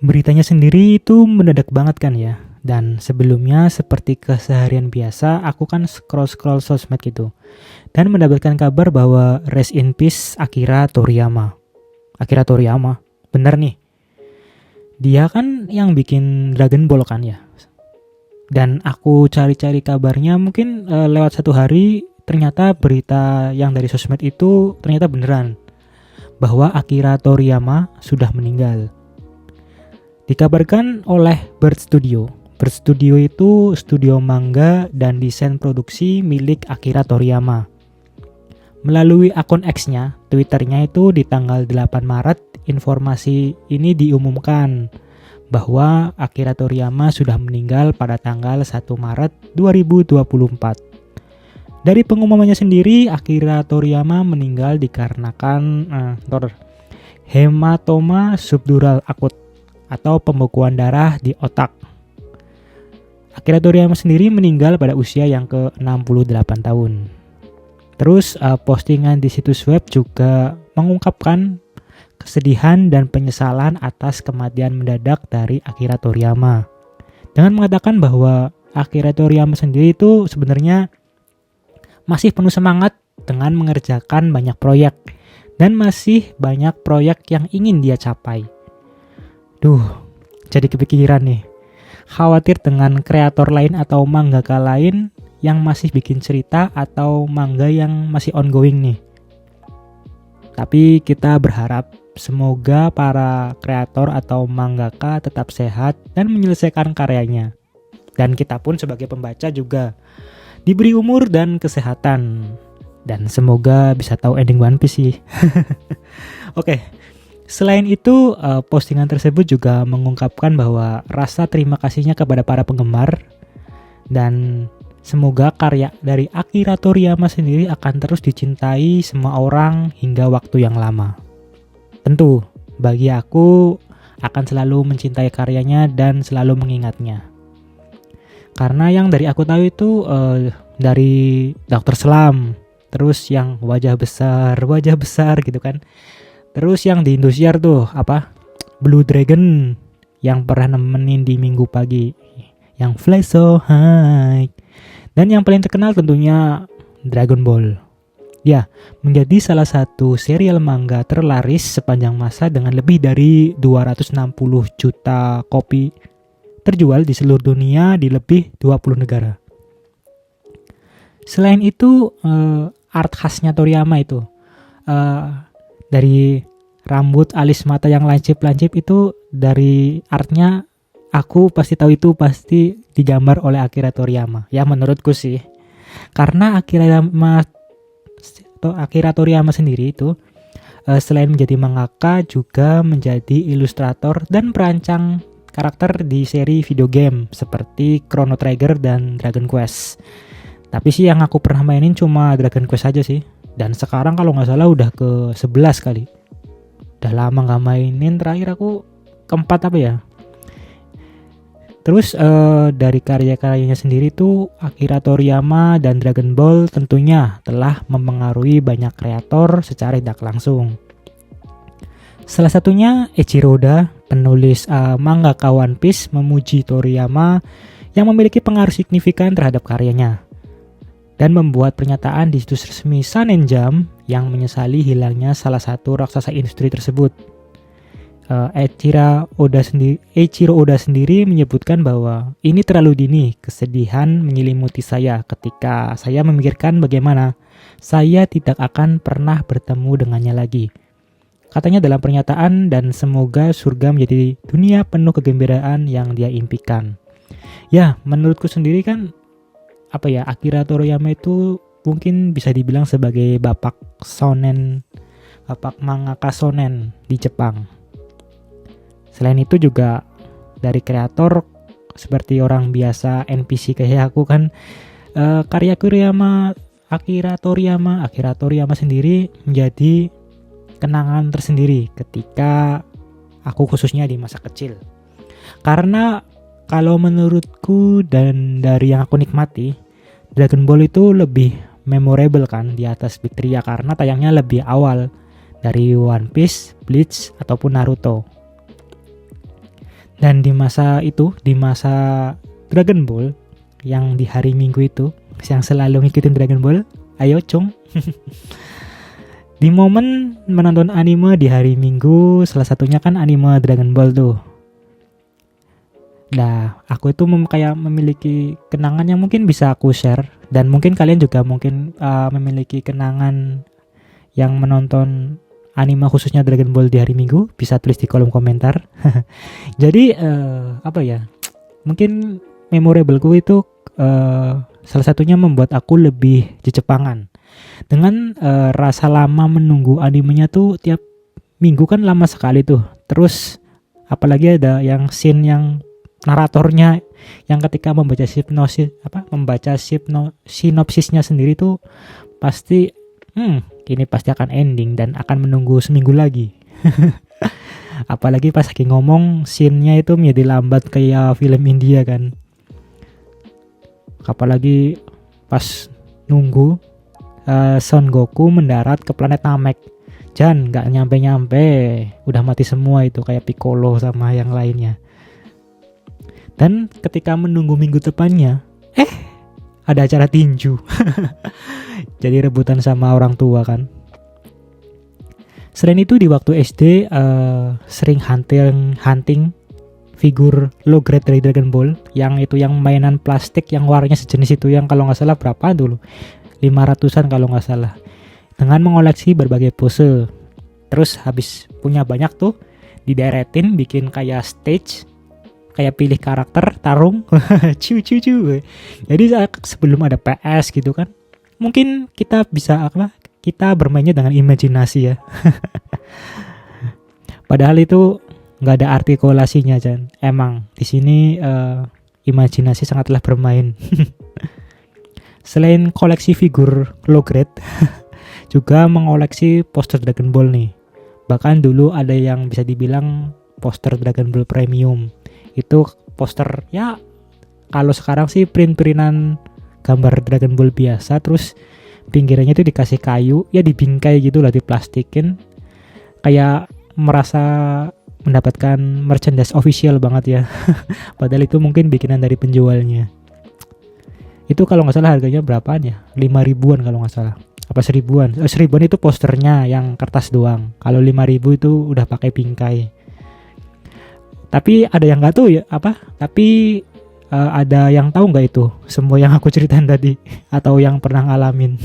Beritanya sendiri itu mendadak banget kan ya. Dan sebelumnya seperti keseharian biasa, aku kan scroll-scroll sosmed gitu. Dan mendapatkan kabar bahwa rest in peace Akira Toriyama. Akira Toriyama, bener nih. Dia kan yang bikin Dragon Ball kan ya. Dan aku cari-cari kabarnya mungkin lewat 1 hari ternyata berita yang dari sosmed itu ternyata beneran. Bahwa Akira Toriyama sudah meninggal. Dikabarkan oleh Bird Studio. Bird Studio itu studio manga dan desain produksi milik Akira Toriyama. Melalui akun X-nya, Twitternya itu di tanggal 8 Maret, informasi ini diumumkan bahwa Akira Toriyama sudah meninggal pada tanggal 1 Maret 2024. Dari pengumumannya sendiri, Akira Toriyama meninggal dikarenakan hematoma subdural akut atau pembekuan darah di otak. Akira Toriyama sendiri meninggal pada usia yang ke-68 tahun. Terus postingan di situs web juga mengungkapkan kesedihan dan penyesalan atas kematian mendadak dari Akira Toriyama. Dengan mengatakan bahwa Akira Toriyama sendiri itu sebenarnya masih penuh semangat dengan mengerjakan banyak proyek dan masih banyak proyek yang ingin dia capai. Jadi kepikiran nih. Khawatir dengan kreator lain atau mangaka lain yang masih bikin cerita atau manga yang masih ongoing nih. Tapi kita berharap semoga para kreator atau mangaka tetap sehat dan menyelesaikan karyanya. Dan kita pun sebagai pembaca juga diberi umur dan kesehatan. Dan semoga bisa tahu ending One Piece sih. Oke. Selain itu, postingan tersebut juga mengungkapkan bahwa rasa terima kasihnya kepada para penggemar dan semoga karya dari Akira Toriyama sendiri akan terus dicintai semua orang hingga waktu yang lama. Tentu, bagi aku akan selalu mencintai karyanya dan selalu mengingatnya. Karena yang dari aku tahu itu dari Dr. Slump, terus yang wajah besar gitu kan. Terus yang di Indosiar tuh Blue Dragon yang pernah nemenin di Minggu pagi, yang Fly So High. Dan yang paling terkenal tentunya Dragon Ball. Ya, menjadi salah satu serial manga terlaris sepanjang masa dengan lebih dari 260 juta kopi terjual di seluruh dunia di lebih 20 negara. Selain itu, art khasnya Toriyama itu dari rambut, alis, mata yang lancip-lancip itu dari artnya aku pasti tahu itu pasti digambar oleh Akira Toriyama. Ya menurutku sih. Karena Akira Toriyama sendiri itu selain menjadi mangaka juga menjadi ilustrator dan perancang karakter di seri video game seperti Chrono Trigger dan Dragon Quest. Tapi sih yang aku pernah mainin cuma Dragon Quest aja sih. Dan sekarang kalau nggak salah udah ke 11 kali. Udah lama nggak mainin, terakhir aku keempat Terus dari karya-karyanya sendiri tuh Akira Toriyama dan Dragon Ball tentunya telah mempengaruhi banyak kreator secara tidak langsung. Salah satunya Eiichiro Oda, penulis mangaka One Piece, memuji Toriyama yang memiliki pengaruh signifikan terhadap karyanya. Dan membuat pernyataan di situs resmi Shonen Jump yang menyesali hilangnya salah satu raksasa industri tersebut. Eiichiro Oda sendiri menyebutkan bahwa ini terlalu dini, kesedihan menyelimuti saya ketika saya memikirkan bagaimana saya tidak akan pernah bertemu dengannya lagi. Katanya dalam pernyataan, dan semoga surga menjadi dunia penuh kegembiraan yang dia impikan. Ya, menurutku sendiri kan Akira Toriyama itu mungkin bisa dibilang sebagai bapak mangaka shonen di Jepang. Selain itu juga dari kreator seperti orang biasa NPC kayak aku kan, karya Akira Toriyama sendiri menjadi kenangan tersendiri ketika aku khususnya di masa kecil. Karena kalau menurutku dan dari yang aku nikmati, Dragon Ball itu lebih memorable kan di atas Big 3 karena tayangnya lebih awal dari One Piece, Bleach, ataupun Naruto. Dan di masa Dragon Ball yang di hari Minggu itu, yang selalu ngikutin Dragon Ball, ayo cung. Di momen menonton anime di hari Minggu, salah satunya kan anime Dragon Ball tuh. Nah, aku itu kayak memiliki kenangan yang mungkin bisa aku share, dan mungkin kalian juga mungkin memiliki kenangan yang menonton anime khususnya Dragon Ball di hari Minggu, bisa tulis di kolom komentar. Jadi apa ya? Mungkin memorableku itu salah satunya membuat aku lebih Jepangan. Dengan rasa lama menunggu animenya tuh tiap minggu kan lama sekali tuh. Terus apalagi ada yang scene yang naratornya yang ketika membaca sinopsisnya sendiri tuh pasti ini pasti akan ending dan akan menunggu seminggu lagi. Apalagi pas lagi ngomong scene-nya itu menjadi lambat kayak film India kan. Apalagi pas nunggu Son Goku mendarat ke planet Namek. Jan gak nyampe-nyampe, udah mati semua itu kayak Piccolo sama yang lainnya. Dan ketika menunggu minggu depannya, ada acara tinju. Jadi rebutan sama orang tua kan. Selain itu di waktu SD sering hunting figur low grade dari Dragon Ball, yang itu yang mainan plastik yang warnanya sejenis itu, yang kalau nggak salah berapa dulu, 500-an kalau nggak salah, dengan mengoleksi berbagai pose. Terus habis punya banyak tuh dideretin bikin kayak stage, kayak pilih karakter tarung. Ciu. Jadi sebelum ada PS gitu kan, mungkin kita bisa kita bermainnya dengan imajinasi ya. Padahal itu nggak ada artikulasinya, Jan. Emang di sini imajinasi sangatlah bermain. Selain koleksi figur low grade, juga mengoleksi poster Dragon Ball nih. Bahkan dulu ada yang bisa dibilang poster Dragon Ball Premium. Itu poster ya, kalau sekarang sih print-printan gambar Dragon Ball biasa, terus pinggirannya itu dikasih kayu, ya dibingkai gitu lah, diplastikin. Kayak merasa mendapatkan merchandise official banget ya. Padahal itu mungkin bikinan dari penjualnya. Itu kalau nggak salah harganya berapaan ya? 5.000-an kalau nggak salah. Apa 1.000-an? 1.000-an itu posternya yang kertas doang. Kalau 5.000 itu udah pakai bingkai. Tapi ada yang nggak tahu ya Tapi ada yang tahu nggak itu semua yang aku ceritain tadi, atau yang pernah ngalamin?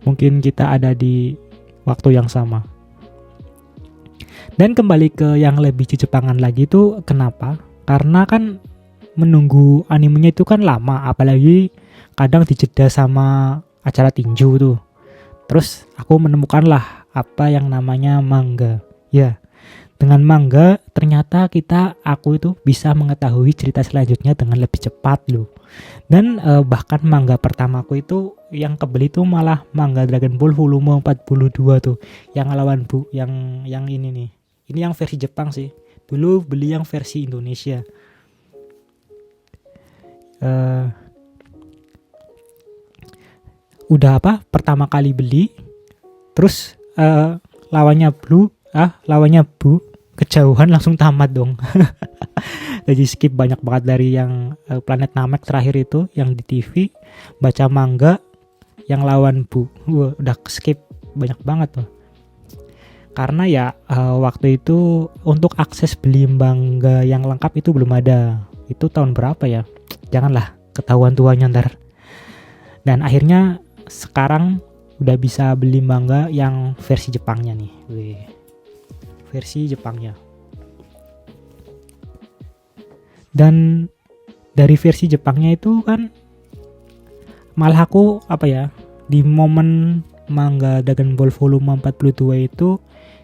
Mungkin kita ada di waktu yang sama. Dan kembali ke yang lebih Jepangan lagi itu kenapa? Karena kan menunggu animenya itu kan lama, apalagi kadang dijeda sama acara tinju tuh. Terus aku menemukanlah apa yang namanya manga. Ya, dengan manga ternyata aku itu bisa mengetahui cerita selanjutnya dengan lebih cepat loh. Dan bahkan manga pertamaku itu yang kebeli tuh malah manga Dragon Ball volume 42 tuh, yang lawan yang ini nih. Ini yang versi Jepang sih. Dulu beli yang versi Indonesia. Udah pertama kali beli, terus lawannya Bu kejauhan langsung tamat dong. Jadi skip banyak banget dari yang planet Namek terakhir itu yang di TV, baca manga yang lawan Bu. Udah skip banyak banget tuh. Karena ya waktu itu untuk akses beli manga yang lengkap itu belum ada. Itu tahun berapa ya? Janganlah ketahuan tuanya ntar. Dan akhirnya sekarang udah bisa beli manga yang versi Jepangnya nih. Versi Jepangnya. Dan dari versi Jepangnya itu kan malah aku di momen manga Dragon Ball volume 42 itu,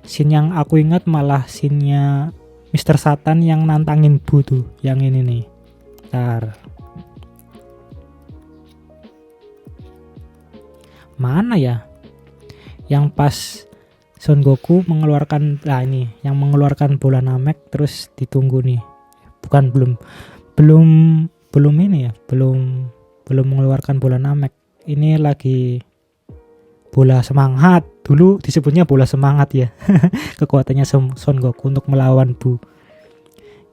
scene yang aku ingat malah scene-nya Mr. Satan yang nantangin Bu tuh, yang ini nih. Ntar. Mana ya? Yang pas Son Goku mengeluarkan yang mengeluarkan bola Namek, terus ditunggu nih. Bukan belum ini ya, belum mengeluarkan bola Namek. Ini lagi bola semangat. Dulu disebutnya bola semangat ya. Kekuatannya Son Goku untuk melawan Bu.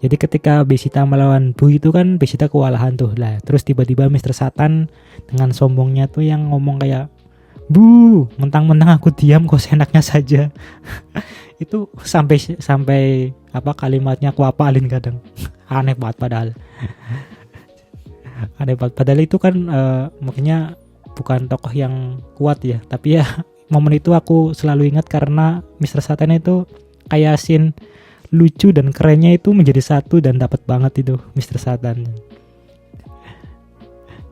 Jadi ketika Vegeta melawan Buu itu kan Vegeta kewalahan tuh lah. Terus tiba-tiba Mr. Satan dengan sombongnya tuh yang ngomong kayak, Bu, mentang-mentang aku diam kok seenaknya saja. Itu sampai apa kalimatnya aku apalin kadang. Aneh banget padahal. Aneh banget padahal itu kan makanya bukan tokoh yang kuat ya, tapi ya momen itu aku selalu ingat karena Mr. Satan itu kayak scene lucu dan kerennya itu menjadi satu dan dapat banget itu Mr. Satan.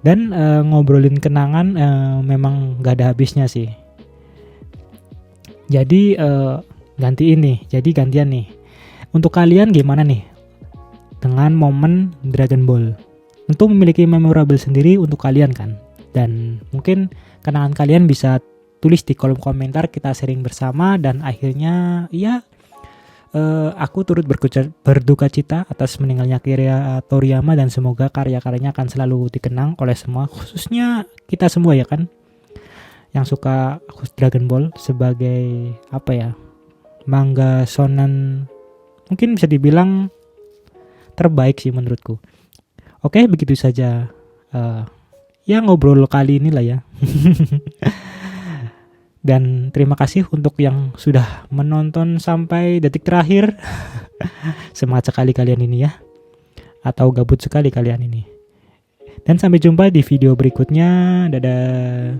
Dan ngobrolin kenangan memang gak ada habisnya sih. Jadi gantian nih. Untuk kalian gimana nih dengan momen Dragon Ball? Tentu memiliki memorable sendiri untuk kalian kan. Dan mungkin kenangan kalian bisa tulis di kolom komentar, kita sharing bersama. Dan akhirnya ya aku turut berduka cita atas meninggalnya Akira Toriyama, dan semoga karya-karyanya akan selalu dikenang oleh semua, khususnya kita semua ya kan, yang suka Dragon Ball sebagai apa ya, manga shonen mungkin bisa dibilang terbaik sih menurutku. Oke, begitu saja ya ngobrol kali ini lah ya. Dan terima kasih untuk yang sudah menonton sampai detik terakhir. Semangat sekali kalian ini ya. Atau gabut sekali kalian ini. Dan sampai jumpa di video berikutnya. Dadah.